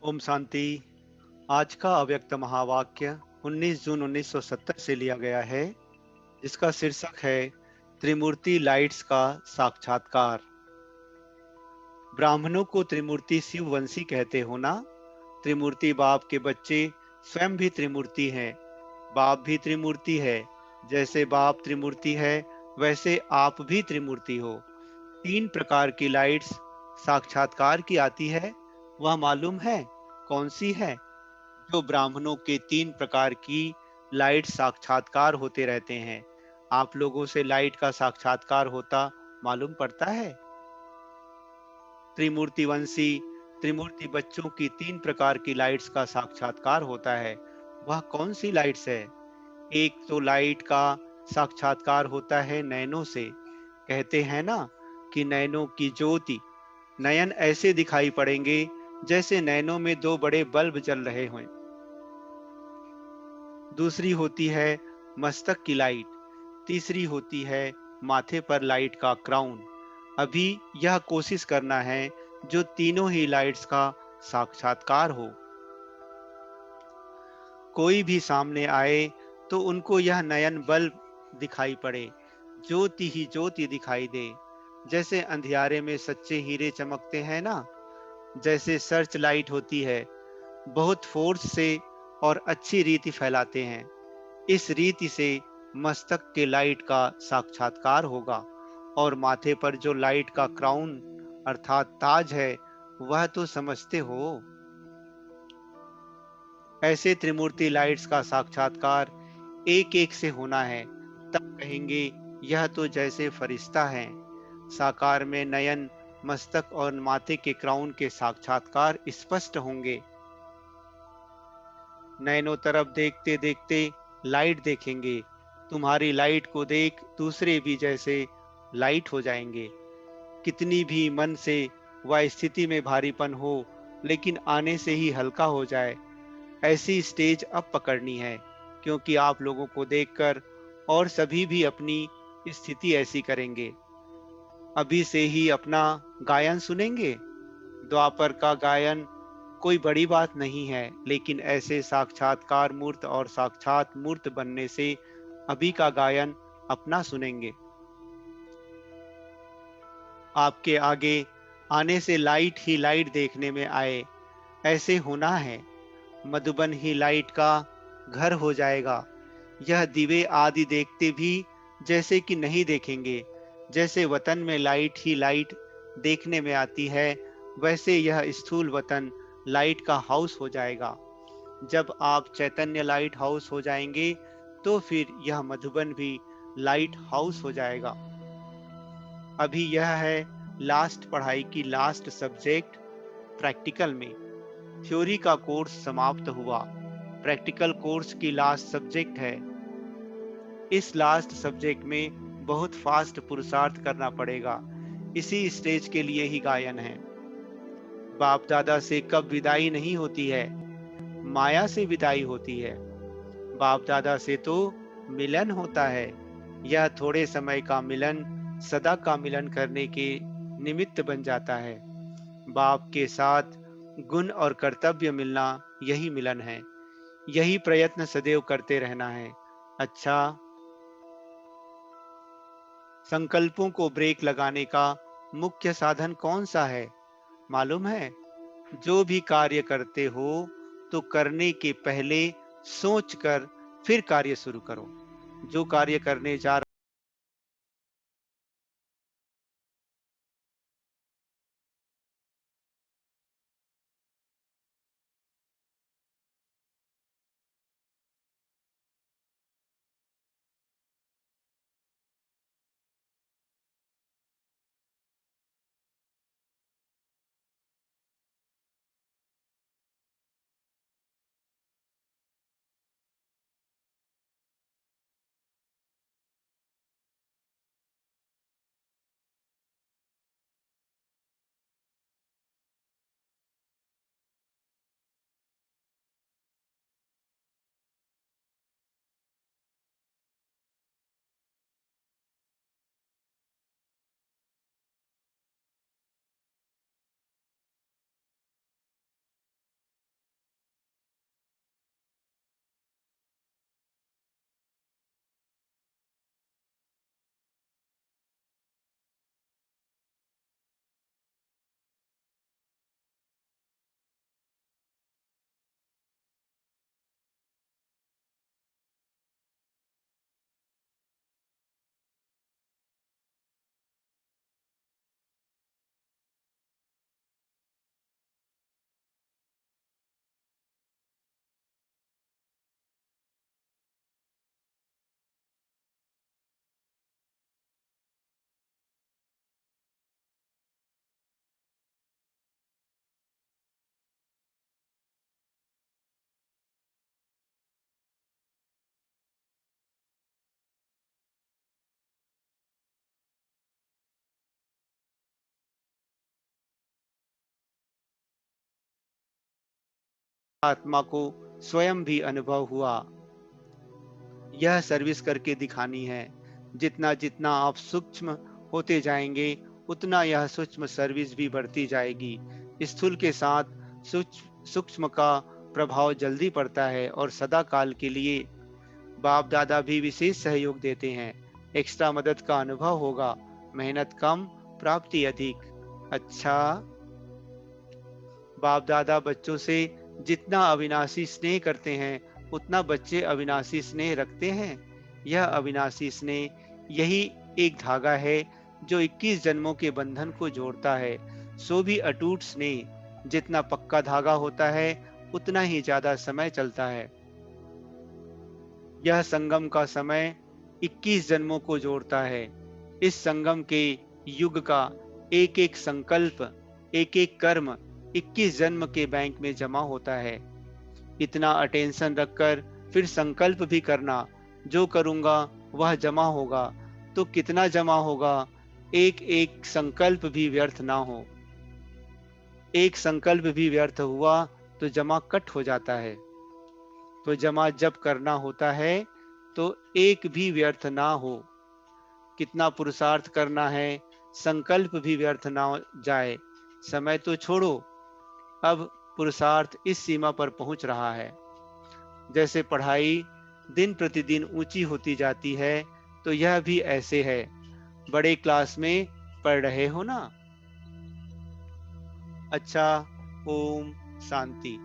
ओम शांति। आज का अव्यक्त महावाक्य 19 जून 1970 से लिया गया है, जिसका शीर्षक है त्रिमूर्ति लाइट्स का साक्षात्कार। ब्राह्मणों को त्रिमूर्ति शिववंशी कहते हो ना। त्रिमूर्ति बाप के बच्चे स्वयं भी त्रिमूर्ति हैं। बाप भी त्रिमूर्ति है। जैसे बाप त्रिमूर्ति है, वैसे आप भी त्रिमूर्ति हो। 3 प्रकार की लाइट्स साक्षात्कार की आती है, वह मालूम है कौन सी है? जो ब्राह्मणों के 3 प्रकार की लाइट साक्षात्कार होते रहते हैं। आप लोगों से लाइट का साक्षात्कार होता मालूम पड़ता है? त्रिमूर्तिवंशी त्रिमूर्ति बच्चों की 3 प्रकार की लाइट्स का साक्षात्कार होता है। वह कौन सी लाइट्स है? एक तो लाइट का साक्षात्कार होता है नयनों से। कहते हैं ना कि नयनों की ज्योति, नयन ऐसे दिखाई पड़ेंगे जैसे नयनों में 2 बड़े बल्ब जल रहे हों। दूसरी होती है मस्तक की लाइट। तीसरी होती है माथे पर लाइट का क्राउन। अभी यह कोशिश करना है जो तीनों ही लाइट्स का साक्षात्कार हो। कोई भी सामने आए तो उनको यह नयन बल्ब दिखाई पड़े, ज्योति ही ज्योति दिखाई दे। जैसे अंधियारे में सच्चे हीरे चमकते हैं ना, जैसे सर्च लाइट होती है, बहुत फोर्स से और अच्छी रीति फैलाते हैं। इस रीति से मस्तक के लाइट का साक्षात्कार होगा। और माथे पर जो लाइट का क्राउन अर्थात ताज है, वह तो समझते हो। ऐसे त्रिमूर्ति लाइट्स का साक्षात्कार एक एक से होना है, तब कहेंगे यह तो जैसे फरिश्ता है। साकार में नयन, मस्तक और माथे के क्राउन के साक्षात्कार स्पष्ट होंगे। नैनों तरफ देखते देखते लाइट देखेंगे। तुम्हारी लाइट को देख दूसरे भी जैसे लाइट हो जाएंगे। कितनी भी मन से वह स्थिति में भारीपन हो, लेकिन आने से ही हल्का हो जाए, ऐसी स्टेज अब पकड़नी है। क्योंकि आप लोगों को देखकर और सभी भी अपनी स्थिति ऐसी करेंगे। अभी से ही अपना गायन सुनेंगे। द्वापर का गायन कोई बड़ी बात नहीं है, लेकिन ऐसे साक्षात्कार मूर्त और साक्षात मूर्त बनने से अभी का गायन अपना सुनेंगे। आपके आगे आने से लाइट ही लाइट देखने में आए, ऐसे होना है। मधुबन ही लाइट का घर हो जाएगा। यह दिवे आदि देखते भी जैसे कि नहीं देखेंगे। जैसे वतन में लाइट ही लाइट देखने में आती है, वैसे यह स्थूल वतन लाइट का हाउस हो जाएगा। जब आप चैतन्य लाइट हाउस हो जाएंगे, तो फिर यह मधुबन भी लाइट हाउस हो जाएगा। अभी यह है लास्ट पढ़ाई की लास्ट सब्जेक्ट। प्रैक्टिकल में थ्योरी का कोर्स समाप्त हुआ, प्रैक्टिकल कोर्स की लास्ट सब्जेक्ट है। इस लास्ट सब्जेक्ट में बहुत फास्ट पुरुषार्थ करना पड़ेगा। इसी स्टेज के लिए ही गायन है। बाप दादा से कब विदाई नहीं होती है, माया से विदाई होती है। बाप दादा से तो मिलन होता है। यह थोड़े समय का मिलन सदा का मिलन करने के निमित्त बन जाता है। बाप के साथ गुण और कर्तव्य मिलना, यही मिलन है। यही प्रयत्न सदैव करते रहना है। अच्छा, संकल्पों को ब्रेक लगाने का मुख्य साधन कौन सा है मालूम है? जो भी कार्य करते हो तो करने के पहले सोच कर फिर कार्य शुरू करो। जो कार्य करने जा आत्मा को स्वयं भी अनुभव हुआ। यह सर्विस करके दिखानी है। जितना जितना आप सूक्ष्म होते जाएंगे, उतना यह सूक्ष्म सर्विस भी बढ़ती जाएगी। स्थूल के साथ सूक्ष्म का प्रभाव जल्दी पड़ता है और सदा काल के लिए। बाप दादा भी विशेष सहयोग देते हैं। एक्स्ट्रा मदद का अनुभव होगा। मेहनत कम, प्राप्ति अधिक। अच्छा, बाप दादा बच्चों से जितना अविनाशी स्नेह करते हैं, उतना बच्चे अविनाशी स्नेह रखते हैं। यह अविनाशी स्नेह, यही एक धागा है जो 21 जन्मों के बंधन को जोड़ता है। सो भी अटूट स्नेह, जितना पक्का धागा होता है, उतना ही ज्यादा समय चलता है। यह संगम का समय 21 जन्मों को जोड़ता है। इस संगम के युग का एक एक संकल्प, एक एक कर्म 21 जन्म के बैंक में जमा होता है। इतना अटेंशन रखकर फिर संकल्प भी करना, जो करूंगा वह जमा होगा। तो कितना जमा होगा? एक एक संकल्प भी व्यर्थ ना हो। एक संकल्प भी व्यर्थ हुआ तो जमा कट हो जाता है। तो जमा जब करना होता है तो एक भी व्यर्थ ना हो। कितना पुरुषार्थ करना है, संकल्प भी व्यर्थ ना जाए। समय तो छोड़ो, अब पुरुषार्थ इस सीमा पर पहुंच रहा है। जैसे पढ़ाई दिन प्रतिदिन ऊंची होती जाती है, तो यह भी ऐसे है। बड़े क्लास में पढ़ रहे हो ना? अच्छा, ओम शांति।